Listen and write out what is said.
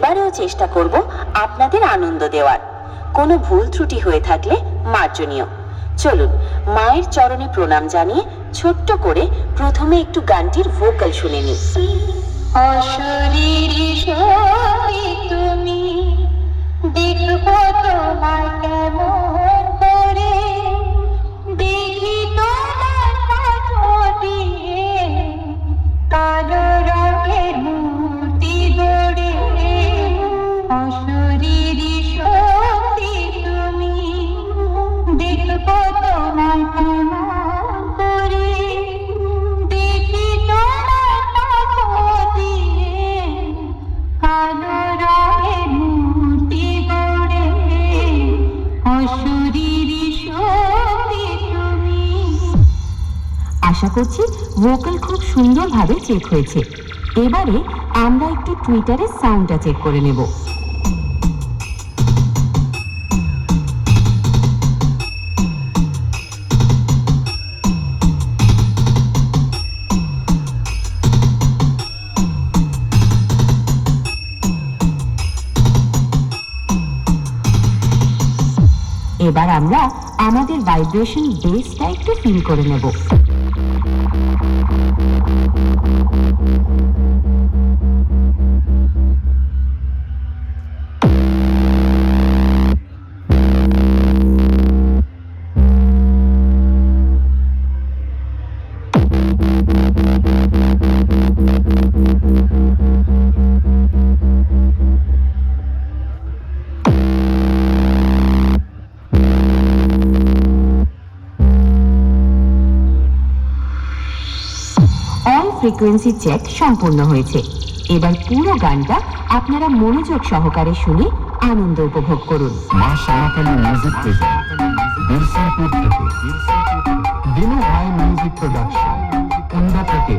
এবারেও চেষ্টা করব আপনাদের আনন্দ দেওয়ার। কোনো ভুল ত্রুটি হয়ে থাকলে মার্জনীয়। চলুন মায়ের চরণে প্রণাম জানিয়ে ছোট্ট করে প্রথমে একটু গানটির ভোকাল শুনে নিই। অশরীরী সখী তুমি, দেখবো তোমার কেমন করে, দেখি তোমার কালো দিয়ে কালো রঙের মূর্তি গড়ে। অশরীরী সখী তুমি, দেখবো তোমার কেমন করে, দেখি তোমার কালো দিয়ে কালো রঙের মূর্তি গড়ে। অশরীরী সখী তুমি। আশা করছি ভোকাল খুব সুন্দরভাবে চেক হয়েছে। এবারে আমরা একটু টুইটারের সাউন্ডটা চেক করে নেব। এবার আমরা আমাদের ভাইব্রেশন বেসটা একটু ফিল করে নেব। ফ্রিকোয়েন্সি চেক সম্পূর্ণ হয়েছে। এবার পুরো গানটা আপনারা মনোযোগ সহকারে শুনে আনন্দ উপভোগ করুন। মা শ্যামাকালী মিউজিক প্রেজেন্ট বিরসাপুর থেকে দিনু ভাই মিউজিক প্রোডাকশন কুন্দা থেকে